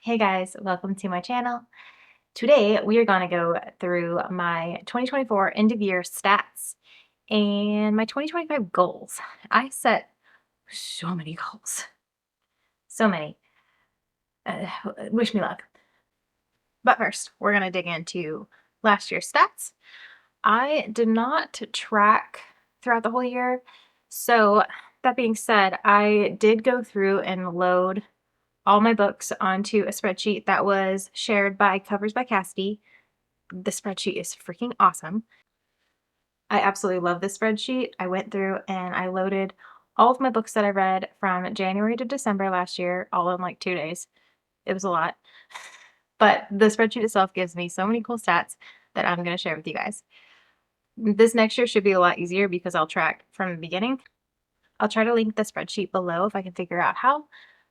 Hey guys, welcome to my channel. Today we are going to go through my 2024 end of year stats and my 2025 goals. I set so many goals. So many. Wish me luck. But first, we're going to dig into last year's stats. I did not track throughout the whole year. So that being said, I did go through and load all my books onto a spreadsheet that was shared by Covers by Cassidy. The spreadsheet is freaking awesome. I absolutely love this spreadsheet. I went through and I loaded all of my books that I read from January to December last year, all in like 2 days. It was a lot. But the spreadsheet itself gives me so many cool stats that I'm going to share with you guys. This next year should be a lot easier because I'll track from the beginning. I'll try to link the spreadsheet below if I can figure out how.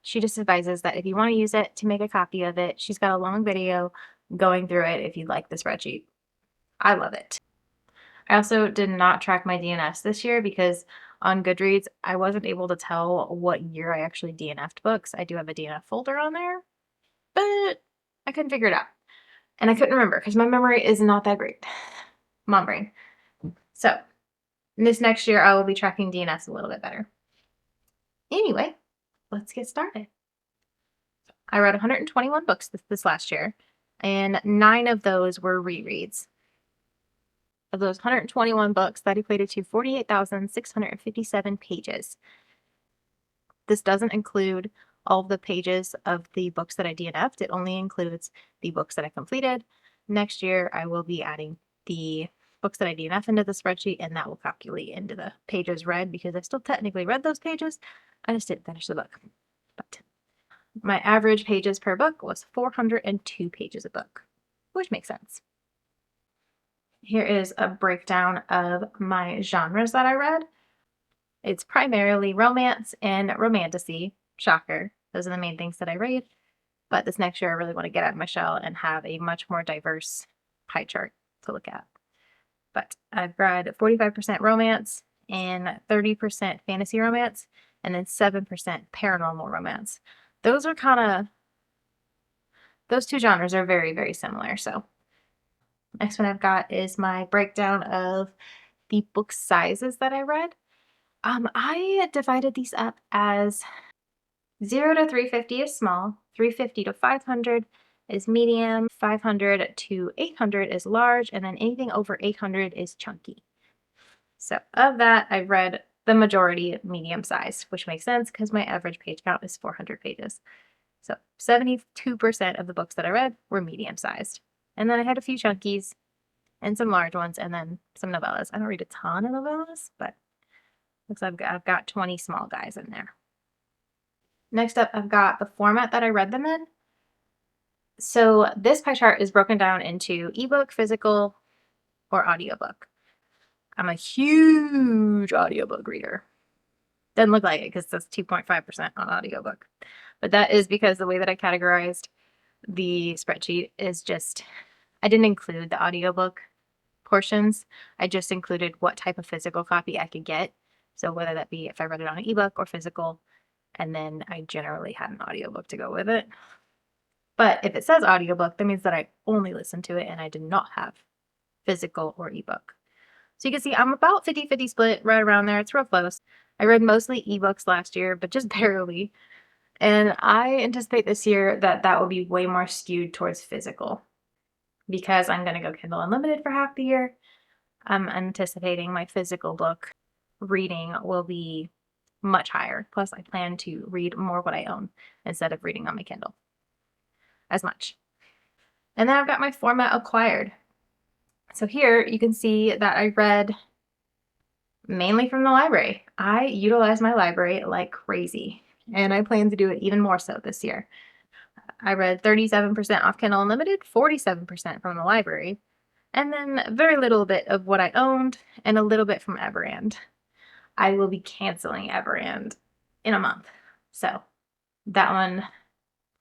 She just advises that if you want to use it to make a copy of it, she's got a long video going through it if you'd like the spreadsheet. I love it. I also did not track my DNFs this year because on Goodreads, I wasn't able to tell what year I actually DNF'd books. I do have a DNF folder on there, but I couldn't figure it out. And I couldn't remember because my memory is not that great. Mom brain. So this next year, I will be tracking DNFs a little bit better. Anyway, let's get started. I read 121 books this last year, and 9 of those were rereads. Of those 121 books, that equated to 48,657 pages. This doesn't include all of the pages of the books that I DNF'd. It only includes the books that I completed. Next year, I will be adding the books that I DNF into the spreadsheet, and that will calculate into the pages read because I still technically read those pages. I just didn't finish the book. But my average pages per book was 402 pages a book, which makes sense. Here is a breakdown of my genres that I read. It's primarily romance and romantasy. Shocker. Those are the main things that I read. But this next year, I really want to get out of my shell and have a much more diverse pie chart to look at. But I've read 45% romance and 30% fantasy romance, and then 7% paranormal romance. Those two genres are very, very similar. So next one I've got is my breakdown of the book sizes that I read. I divided these up as 0 to 350 is small, 350 to 500 is medium, 500 to 800 is large, and then anything over 800 is chunky. So of that, I read the majority medium size, which makes sense because my average page count is 400 pages. So 72% of the books that I read were medium sized. And then I had a few chunkies and some large ones and then some novellas. I don't read a ton of novellas, but looks like I've got 20 small guys in there. Next up, I've got the format that I read them in. So this pie chart is broken down into ebook, physical, or audiobook. I'm a huge audiobook reader. Doesn't look like it because that's 2.5% on audiobook. But that is because the way that I categorized the spreadsheet is just, I didn't include the audiobook portions. I just included what type of physical copy I could get. So whether that be if I read it on an ebook or physical, and then I generally had an audiobook to go with it. But if it says audiobook, that means that I only listened to it and I did not have physical or ebook. So you can see I'm about 50-50 split, right around there. It's real close. I read mostly ebooks last year, but just barely. And I anticipate this year that will be way more skewed towards physical because I'm going to go Kindle Unlimited for half the year. I'm anticipating my physical book reading will be much higher. Plus, I plan to read more what I own instead of reading on my Kindle as much. And then I've got my format acquired. So here you can see that I read mainly from the library. I utilize my library like crazy, and I plan to do it even more so this year. I read 37% off Kindle Unlimited, 47% from the library, and then very little bit of what I owned and a little bit from Everand. I will be canceling Everand in a month, so that one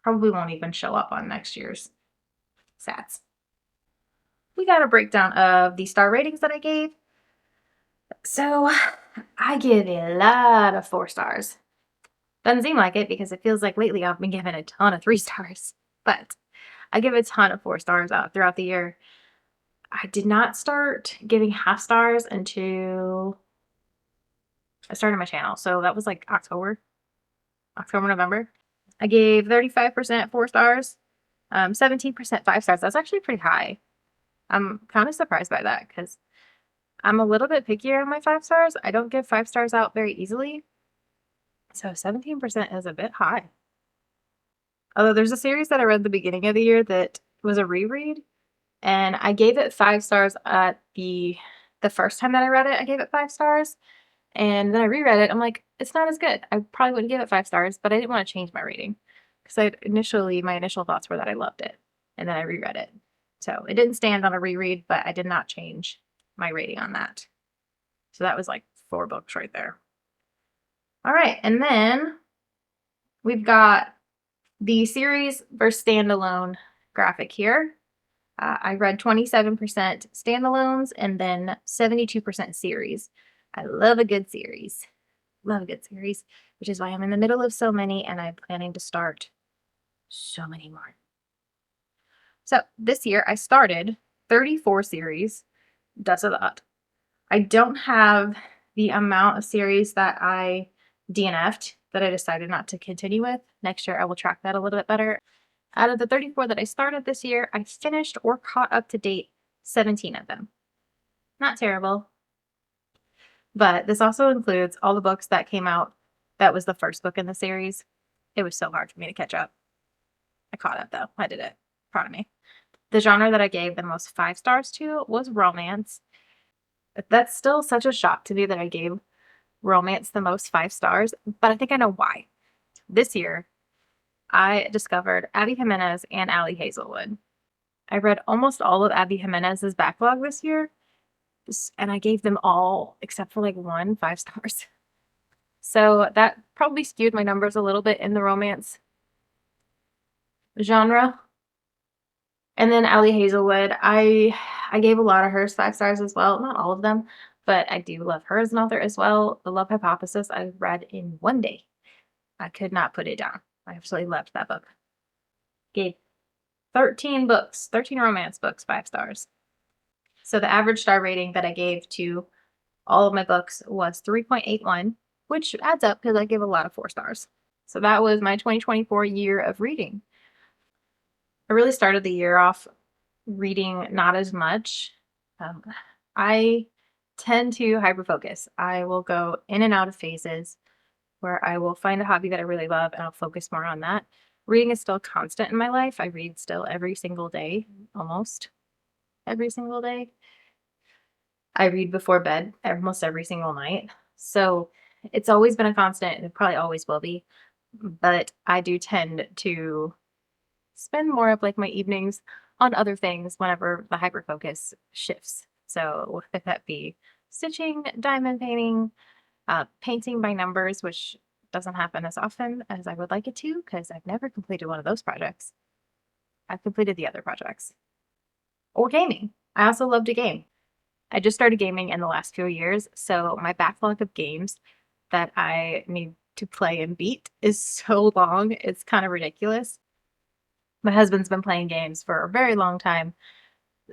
probably won't even show up on next year's stats. We got a breakdown of the star ratings that I gave. So I give a lot of 4 stars. Doesn't seem like it because it feels like lately I've been given a ton of 3 stars. but I give a ton of 4 stars out throughout the year. I did not start giving half stars until I started my channel. So that was like October, November. I gave 35% 4 stars, 17% 5 stars. That's actually pretty high. I'm kind of surprised by that because I'm a little bit pickier on my 5 stars. I don't give 5 stars out very easily. So 17% is a bit high. Although there's a series that I read at the beginning of the year that was a reread, and I gave it 5 stars at the first time that I read it. I gave it 5 stars, and then I reread it. I'm like, it's not as good. I probably wouldn't give it 5 stars, but I didn't want to change my rating because my initial thoughts were that I loved it, and then I reread it. So it didn't stand on a reread, but I did not change my rating on that. So that was like 4 books right there. All right, and then we've got the series versus standalone graphic here. I read 27% standalones and then 72% series. I love a good series. Love a good series, which is why I'm in the middle of so many and I'm planning to start so many more. So this year I started 34 series. That's a lot. I don't have the amount of series that I DNF'd that I decided not to continue with. Next year I will track that a little bit better. Out of the 34 that I started this year, I finished or caught up to date 17 of them. Not terrible. But this also includes all the books that came out that was the first book in the series. It was so hard for me to catch up. I caught up though. I did it. Proud of me. The genre that I gave the most 5 stars to was romance. That's still such a shock to me that I gave romance the most 5 stars, but I think I know why. This year, I discovered Abby Jimenez and Allie Hazelwood. I read almost all of Abby Jimenez's backlog this year, and I gave them all, except for like 1, 5 stars. So that probably skewed my numbers a little bit in the romance genre. And then Allie Hazelwood, I gave a lot of hers 5 stars as well. Not all of them, but I do love her as an author as well. The Love Hypothesis I read in 1 day. I could not put it down. I absolutely loved that book. Gave 13 romance books, 5 stars. So the average star rating that I gave to all of my books was 3.81, which adds up because I give a lot of 4 stars. So that was my 2024 year of reading. I really started the year off reading not as much. I tend to hyperfocus. I will go in and out of phases where I will find a hobby that I really love and I'll focus more on that. Reading is still constant in my life. I read still every single day, almost every single day. I read before bed almost every single night. So it's always been a constant and it probably always will be. But I do tend to spend more of like my evenings on other things whenever the hyperfocus shifts. So if that be stitching, diamond painting, painting by numbers, which doesn't happen as often as I would like it to because I've never completed one of those projects. I've completed the other projects. Or gaming. I also love to game. I just started gaming in the last few years, so my backlog of games that I need to play and beat is so long, it's kind of ridiculous. My husband's been playing games for a very long time,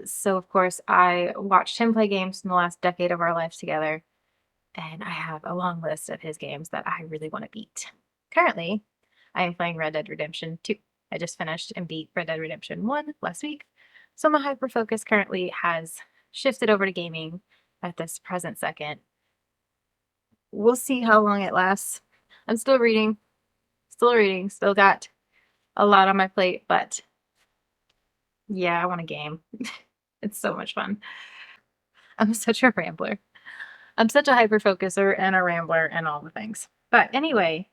so of course I watched him play games in the last decade of our lives together, and I have a long list of his games that I really want to beat. Currently, I am playing Red Dead Redemption 2. I just finished and beat Red Dead Redemption 1 last week, so my hyperfocus currently has shifted over to gaming at this present second. We'll see how long it lasts. I'm still reading, still got a lot on my plate, but yeah, I want a game. It's so much fun. I'm such a rambler. I'm such a hyper focuser and a rambler and all the things. But anyway,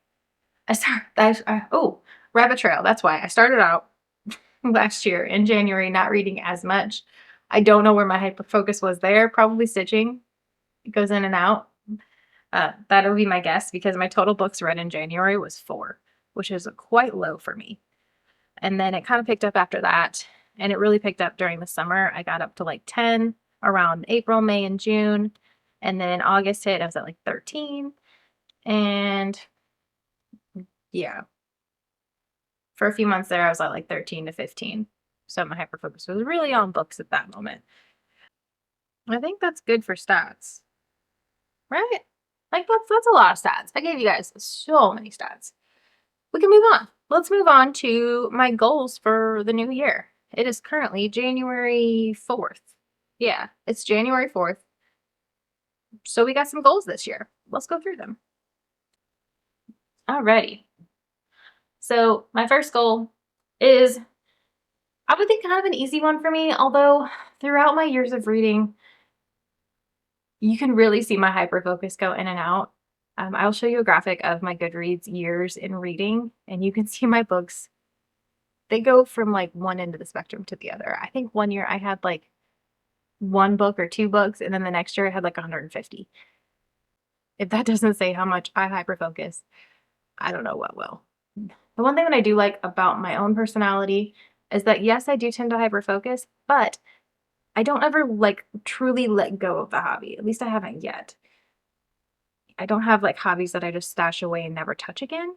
Rabbit Trail. That's why I started out last year in January not reading as much. I don't know where my hyper focus was there. Probably stitching. It goes in and out. That'll be my guess because my total books read in January was 4, which is quite low for me. And then it kind of picked up after that. And it really picked up during the summer. I got up to like 10 around April, May, and June. And then August hit, I was at like 13. And yeah. For a few months there, I was at like 13 to 15. So my hyperfocus was really on books at that moment. I think that's good for stats, right? Like that's a lot of stats. I gave you guys so many stats. We can move on. Let's move on to my goals for the new year. It is currently January 4th. Yeah, it's January 4th. So we got some goals this year. Let's go through them. Alrighty. So my first goal is, I would think, kind of an easy one for me, although throughout my years of reading, you can really see my hyperfocus go in and out. I'll show you a graphic of my Goodreads years in reading, and you can see my books. They go from like one end of the spectrum to the other. I think one year I had like one book or two books, and then the next year I had like 150. If that doesn't say how much I hyperfocus, I don't know what will. The one thing that I do like about my own personality is that, yes, I do tend to hyperfocus, but I don't ever like truly let go of the hobby. At least I haven't yet. I don't have like hobbies that I just stash away and never touch again.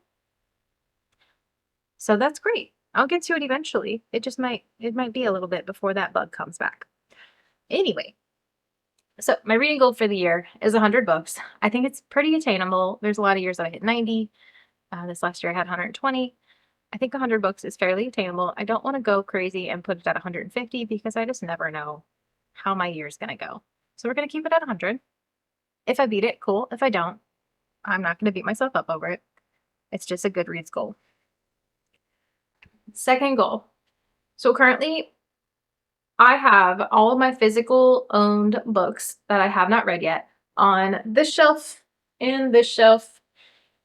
So that's great. I'll get to it eventually. It might be a little bit before that bug comes back. Anyway, so my reading goal for the year is 100 books. I think it's pretty attainable. There's a lot of years that I hit 90. This last year I had 120. I think 100 books is fairly attainable. I don't want to go crazy and put it at 150 because I just never know how my year is going to go. So we're going to keep it at 100. If I beat it, cool. If I don't, I'm not going to beat myself up over it. It's just a Goodreads goal. Second goal. So currently, I have all of my physical owned books that I have not read yet on this shelf, and this shelf,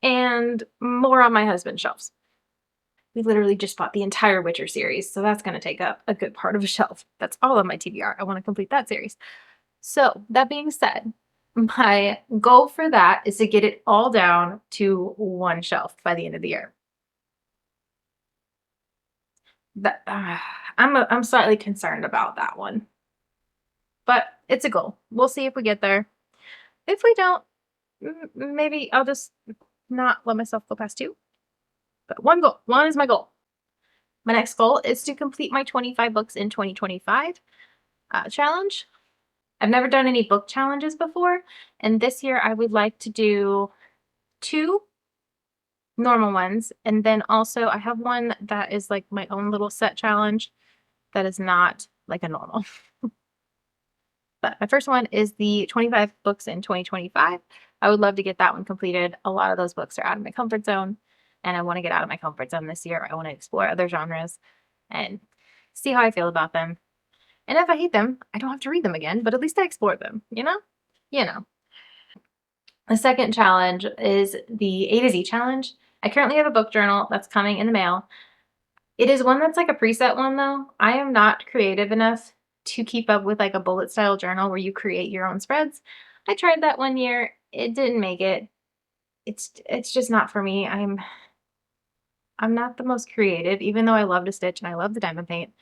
and more on my husband's shelves. We literally just bought the entire Witcher series, so that's going to take up a good part of a shelf. That's all on my TBR. I want to complete that series. So, that being said, my goal for that is to get it all down to one shelf by the end of the year. That I'm slightly concerned about that one, but it's a goal. We'll see if we get there. If we don't, maybe I'll just not let myself go past two. But one is my goal. My next goal is to complete my 25 books in 2025 challenge. I've never done any book challenges before, and this year I would like to do 2 normal ones, and then also I have one that is like my own little set challenge that is not like a normal. But my first one is the 25 books in 2025. I would love to get that one completed. A lot of those books are out of my comfort zone, and I want to get out of my comfort zone this year. I want to explore other genres and see how I feel about them. And if I hate them, I don't have to read them again, but at least I explored them, you know? You know. The second challenge is the A to Z challenge. I currently have a book journal that's coming in the mail. It is one that's like a preset one, though. I am not creative enough to keep up with like a bullet style journal where you create your own spreads. I tried that one year. It didn't make it. It's just not for me. I'm not the most creative, even though I love to stitch and I love the diamond paint.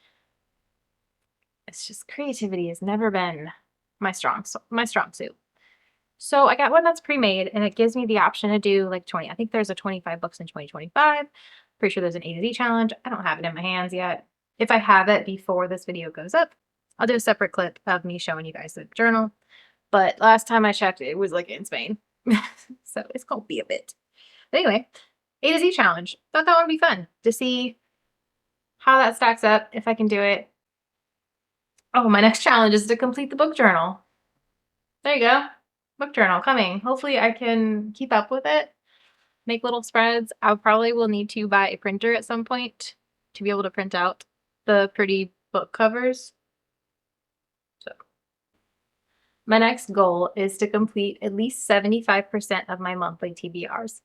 It's just creativity has never been my strong suit. So I got one that's pre-made, and it gives me the option to do like 20. I think there's a 25 books in 2025. Pretty sure there's an A to Z challenge. I don't have it in my hands yet. If I have it before this video goes up, I'll do a separate clip of me showing you guys the journal. But last time I checked, it was like in Spain. So it's gonna be a bit. But anyway, A to Z challenge. Thought that would be fun to see how that stacks up, if I can do it. Oh, my next challenge is to complete the book journal. There you go. Book journal coming. Hopefully I can keep up with it, make little spreads. I probably will need to buy a printer at some point to be able to print out the pretty book covers. So my next goal is to complete at least 75% of my monthly TBRs.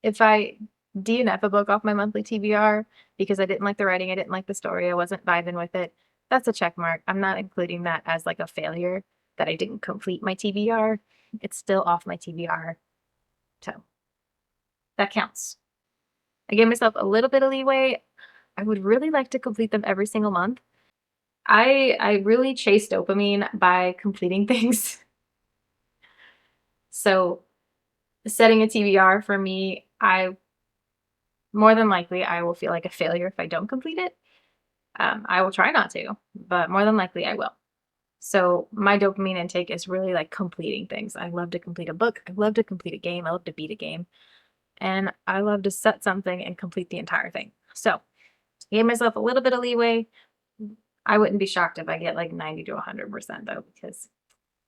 If I DNF a book off my monthly TBR because I didn't like the writing, I didn't like the story, I wasn't vibing with it, that's a check mark. I'm not including that as like a failure that I didn't complete my TBR. It's still off my TBR. So that counts. I gave myself a little bit of leeway. I would really like to complete them every single month. I really chase dopamine by completing things. So setting a TBR for me, I more than likely I will feel like a failure if I don't complete it. I will try not to, but more than likely I will. So my dopamine intake is really like completing things. I love to complete a book. I love to complete a game. I love to beat a game. And I love to set something and complete the entire thing. So I gave myself a little bit of leeway. I wouldn't be shocked if I get like 90 to 100% though, because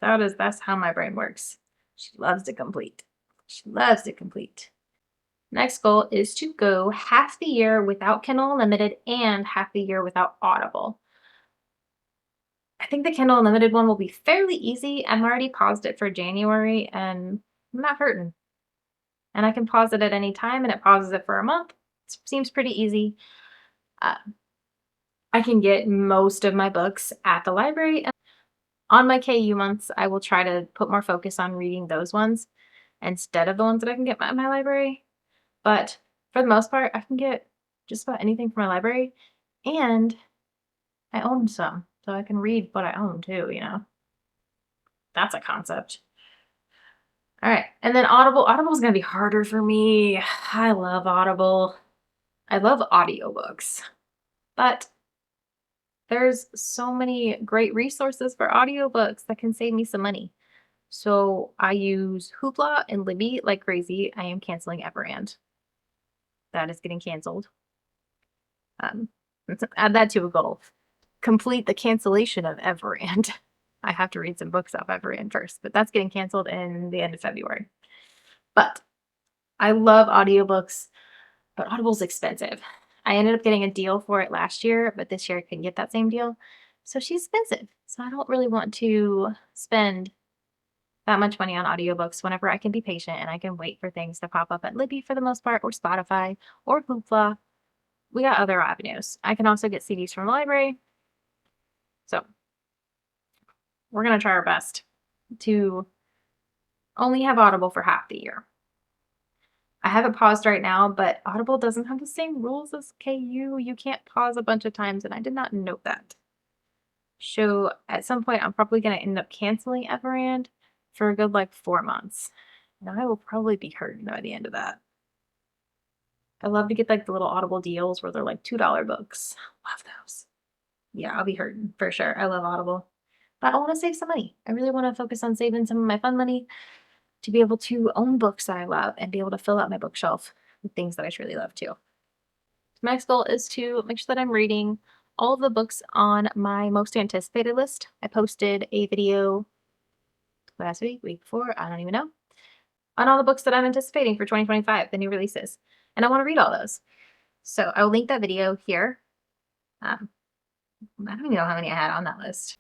that's how my brain works. She loves to complete. She loves to complete. Next goal is to go half the year without Kindle Unlimited and half the year without Audible. I think the Kindle Unlimited one will be fairly easy. I'm already paused it for January and I'm not hurting. And I can pause it at any time and it pauses it for a month. It seems pretty easy. Uh, I can get most of my books at the library. On my KU months, I will try to put more focus on reading those ones instead of the ones that I can get at my library. But for the most part, I can get just about anything from my library. And I own some, so I can read what I own too, you know? That's a concept. All right. And then Audible. Audible is going to be harder for me. I love Audible. I love audiobooks. But there's so many great resources for audiobooks that can save me some money. So I use Hoopla and Libby like crazy. I am canceling Everand. That is getting canceled. Let's add that to a goal. Complete the cancellation of Everand. I have to read some books off Everand first, but that's getting canceled in the end of February. But I love audiobooks, but Audible's expensive. I ended up getting a deal for it last year, but this year I couldn't get that same deal. So she's expensive. So I don't really want to spend that much money on audiobooks whenever I can be patient and I can wait for things to pop up at Libby for the most part, or Spotify, or Hoopla. We got other avenues. I can also get CDs from the library. So we're going to try our best to only have Audible for half the year. I have it paused right now, but Audible doesn't have the same rules as KU. You can't pause a bunch of times, and I did not know that. So at some point, I'm probably going to end up canceling Everand for a good like 4 months. And I will probably be hurting by the end of that. I love to get like the little Audible deals where they're like $2 books. Love those. Yeah, I'll be hurting for sure. I love Audible. But I want to save some money. I really want to focus on saving some of my fun money to be able to own books that I love and be able to fill out my bookshelf with things that I truly love too. My next goal is to make sure that I'm reading all of the books on my most anticipated list. I posted a video last week before, I don't even know, on all the books that I'm anticipating for 2025, the new releases. And I want to read all those. So I will link that video here. I don't even know how many I had on that list.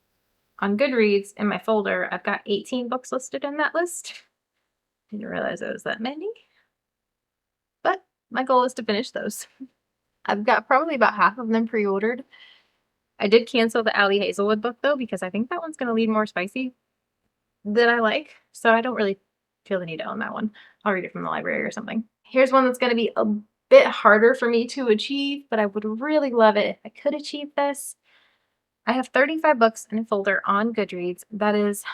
On Goodreads, in my folder, I've got 18 books listed in that list. Didn't realize it was that many. But my goal is to finish those. I've got probably about half of them pre-ordered. I did cancel the Allie Hazelwood book though, because I think that one's going to lead more spicy than I like. So I don't really feel the need to own that one. I'll read it from the library or something. Here's one that's going to be a bit harder for me to achieve, but I would really love it if I could achieve this. I have 35 books in a folder on Goodreads. That is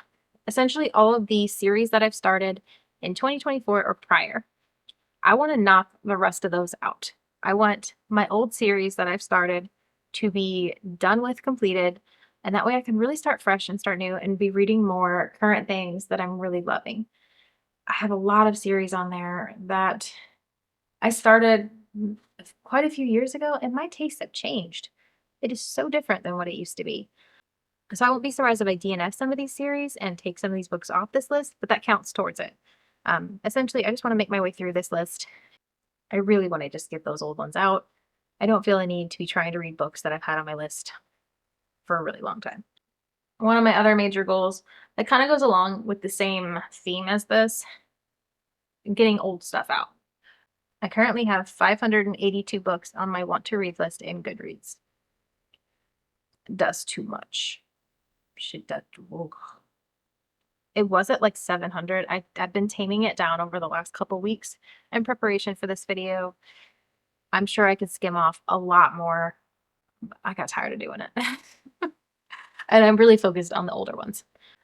essentially all of the series that I've started in 2024 or prior. I want to knock the rest of those out. I want my old series that I've started to be done with, completed, and that way I can really start fresh and start new and be reading more current things that I'm really loving. I have a lot of series on there that I started quite a few years ago, and my tastes have changed. It is so different than what it used to be. So I won't be surprised if I DNF some of these series and take some of these books off this list, but that counts towards it. Essentially, I just want to make my way through this list. I really want to just get those old ones out. I don't feel a need to be trying to read books that I've had on my list for a really long time. One of my other major goals that kind of goes along with the same theme as this, getting old stuff out. I currently have 582 books on my want to read list in Goodreads. That's too much. It was at like 700. I've been taming it down over the last couple weeks in preparation for this video. I'm sure I could skim off a lot more. I got tired of doing it. And I'm really focused on the older ones.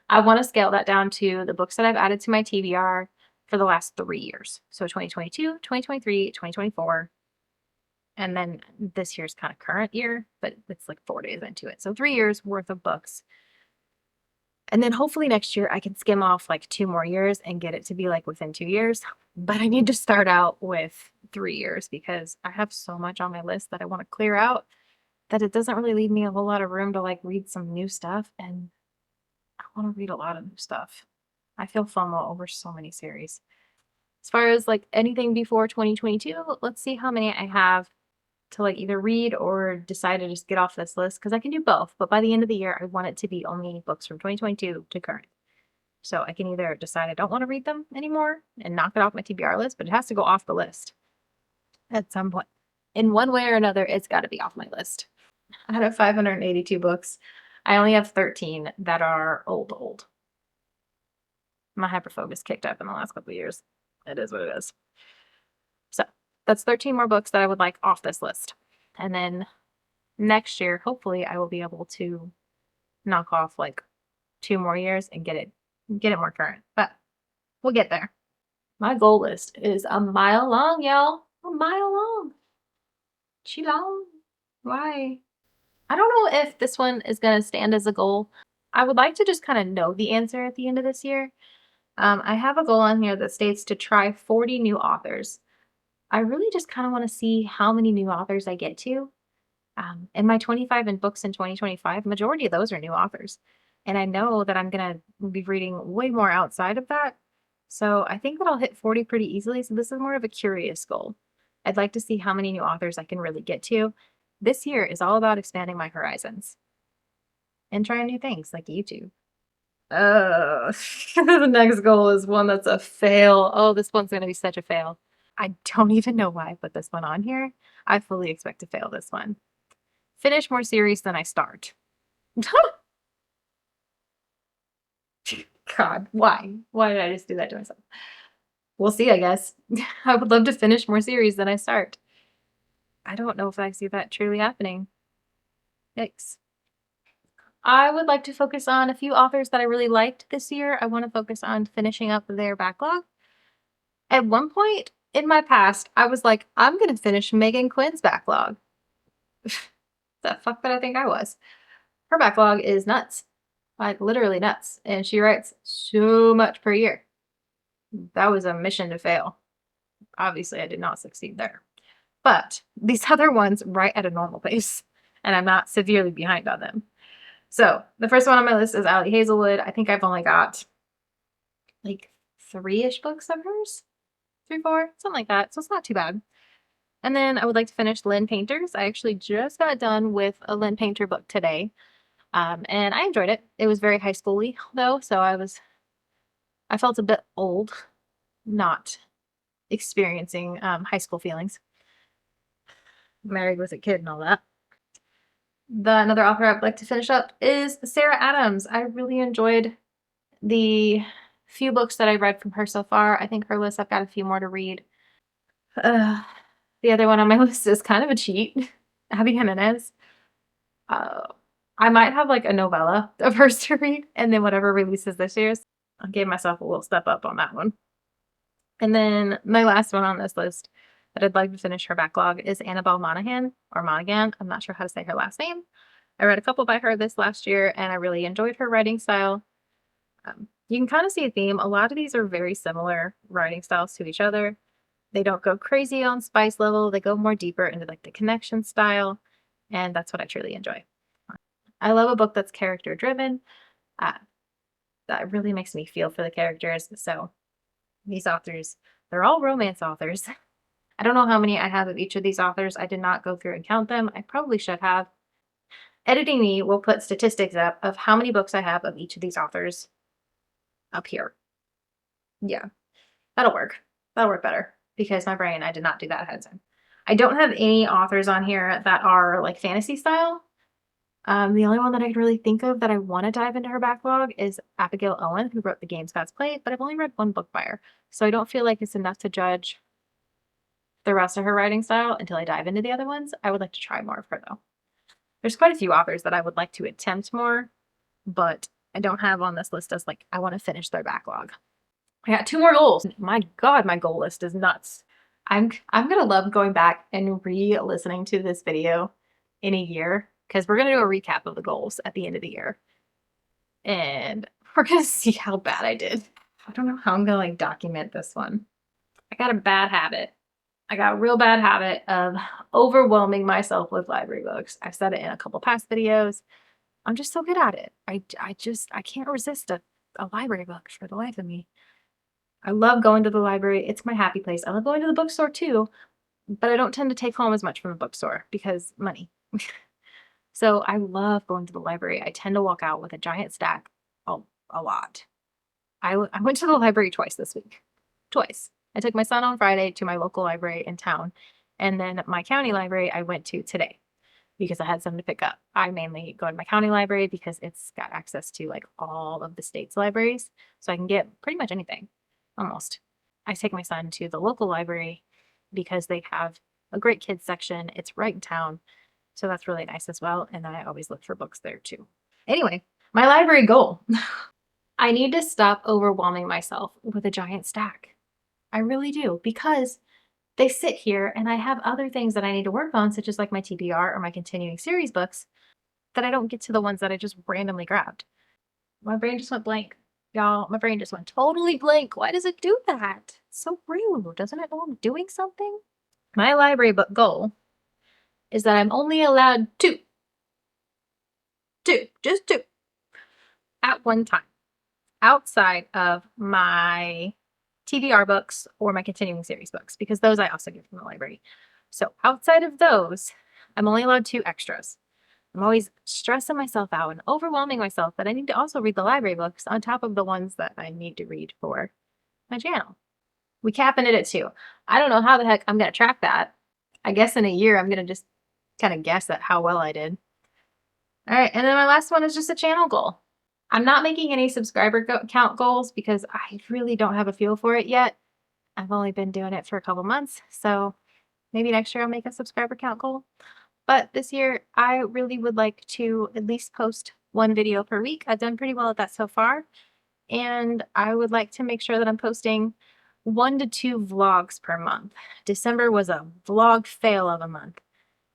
I want to scale that down to the books that I've added to my TBR for the last 3 years. So 2022, 2023, 2024. And then this year's kind of current year, but it's like 4 days into it. So 3 years worth of books. And then hopefully next year I can skim off like 2 more years and get it to be like within 2 years. But I need to start out with 3 years because I have so much on my list that I want to clear out that it doesn't really leave me a whole lot of room to like read some new stuff. And I want to read a lot of new stuff. I feel FOMO over so many series. As far as like anything before 2022, let's see how many I have to like either read or decide to just get off this list because I can do both. But by the end of the year, I want it to be only books from 2022 to current. So I can either decide I don't want to read them anymore and knock it off my TBR list, but it has to go off the list at some point. In one way or another, it's got to be off my list. Out of 582 books, I only have 13 that are old. My hyperfocus kicked up in the last couple of years. It is what it is. So that's 13 more books that I would like off this list. And then next year, hopefully, I will be able to knock off like 2 more years and get it more current. But we'll get there. My goal list is a mile long, y'all. A mile long. She long. Why? I don't know if this one is going to stand as a goal. I would like to just kind of know the answer at the end of this year. I have a goal on here that states to try 40 new authors. I really just kind of want to see how many new authors I get to. In my 25 in books in 2025, majority of those are new authors. And I know that I'm going to be reading way more outside of that. So I think that I'll hit 40 pretty easily. So this is more of a curious goal. I'd like to see how many new authors I can really get to. This year is all about expanding my horizons and trying new things like YouTube. The next goal is one that's a fail. Oh, this one's going to be such a fail. I don't even know why I put this one on here. I fully expect to fail this one. Finish more series than I start. God, why? Why did I just do that to myself? We'll see, I guess. I would love to finish more series than I start. I don't know if I see that truly happening. Yikes. I would like to focus on a few authors that I really liked this year. I want to focus on finishing up their backlog. At one point in my past, I was like, I'm going to finish Megan Quinn's backlog. The fuck did I think I was? Her backlog is nuts. Like, literally nuts. And she writes so much per year. That was a mission to fail. Obviously, I did not succeed there. But these other ones write at a normal pace, and I'm not severely behind on them. So the first one on my list is Ali Hazelwood. I think I've only got like 3-ish books of hers. 3, 4, something like that. So it's not too bad. And then I would like to finish Lynn Painter's. I actually just got done with a Lynn Painter book today. And I enjoyed it. It was very high school-y though, so I felt a bit old not experiencing high school feelings. Married with a kid and all that. Another author I'd like to finish up is Sarah Adams. I really enjoyed the few books that I read from her so far. I think her list, I've got a few more to read. The other one on my list is kind of a cheat. Abby Jimenez. I might have like a novella of hers to read, and then whatever releases this year's, I gave myself a little step up on that one. And then my last one on this list that I'd like to finish her backlog is Annabelle Monaghan, or Monaghan. I'm not sure how to say her last name. I read a couple by her this last year, and I really enjoyed her writing style. You can kind of see a theme. A lot of these are very similar writing styles to each other. They don't go crazy on spice level. They go more deeper into like the connection style, and that's what I truly enjoy. I love a book that's character driven. That really makes me feel for the characters. So these authors, they're all romance authors. I don't know how many I have of each of these authors. I did not go through and count them. I probably should have. Editing Me will put statistics up of how many books I have of each of these authors up here. Yeah, that'll work. That'll work better because my brain, I did not do that ahead of time. I don't have any authors on here that are like fantasy style. The only one that I can really think of that I want to dive into her backlog is Abigail Owen, who wrote The Games God's Played, but I've only read one book by her. So I don't feel like it's enough to judge the rest of her writing style until I dive into the other ones. I would like to try more of her though. There's quite a few authors that I would like to attempt more, but I don't have on this list as like, I want to finish their backlog. I got 2 more goals. My God, my goal list is nuts. I'm gonna love going back and re-listening to this video in a year because we're gonna do a recap of the goals at the end of the year. And we're gonna see how bad I did. I don't know how I'm gonna like document this one. I got a bad habit. I got a real bad habit of overwhelming myself with library books. I've said it in a couple past videos. I'm just so good at it. I can't resist a library book for the life of me. I love going to the library. It's my happy place. I love going to the bookstore too, but I don't tend to take home as much from the bookstore because money. So I love going to the library. I tend to walk out with a giant stack, a lot. I went to the library twice this week. Twice. I took my son on Friday to my local library in town, and then my county library I went to today because I had something to pick up. I mainly go to my county library because it's got access to like all of the state's libraries, so I can get pretty much anything, almost. I take my son to the local library because they have a great kids section. It's right in town, so that's really nice as well, and I always look for books there too. Anyway, my library goal. I need to stop overwhelming myself with a giant stack. I really do, because they sit here and I have other things that I need to work on, such as like my TBR or my continuing series books, that I don't get to the ones that I just randomly grabbed. My brain just went blank. Y'all, my brain just went totally blank. Why does it do that? It's so rude. Doesn't it know I'm doing something? My library book goal is that I'm only allowed two, just two, at one time, outside of my TBR books or my continuing series books, because those I also get from the library. So outside of those, I'm only allowed two extras. I'm always stressing myself out and overwhelming myself that I need to also read the library books on top of the ones that I need to read for my channel. We capping it at two. I don't know how the heck I'm going to track that. I guess in a year, I'm going to just kind of guess at how well I did. All right. And then my last one is just a channel goal. I'm not making any subscriber count goals because I really don't have a feel for it yet. I've only been doing it for a couple months, so maybe next year I'll make a subscriber count goal. But this year, I really would like to at least post one video per week. I've done pretty well at that so far. And I would like to make sure that I'm posting 1 to 2 vlogs per month. December was a vlog fail of a month.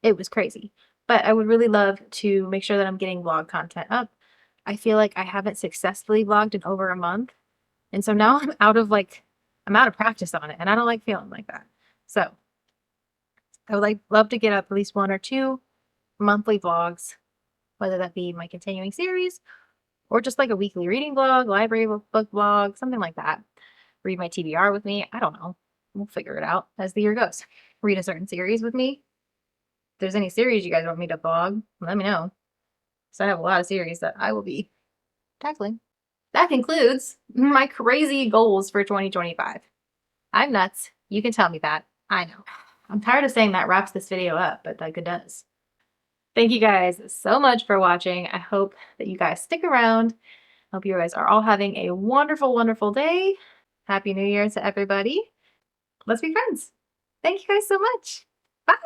It was crazy. But I would really love to make sure that I'm getting vlog content up. I feel like I haven't successfully vlogged in over a month. And so now I'm out of practice on it, and I don't like feeling like that. So I would love to get up at least 1 or 2 monthly vlogs, whether that be my continuing series or just like a weekly reading vlog, library book vlog, something like that. Read my TBR with me. I don't know. We'll figure it out as the year goes. Read a certain series with me. If there's any series you guys want me to vlog, let me know. So I have a lot of series that I will be tackling. That concludes my crazy goals for 2025. I'm nuts. You can tell me that. I know. I'm tired of saying that wraps this video up, but like it does. Thank you guys so much for watching. I hope that you guys stick around. I hope you guys are all having a wonderful, wonderful day. Happy New Year to everybody. Let's be friends. Thank you guys so much. Bye.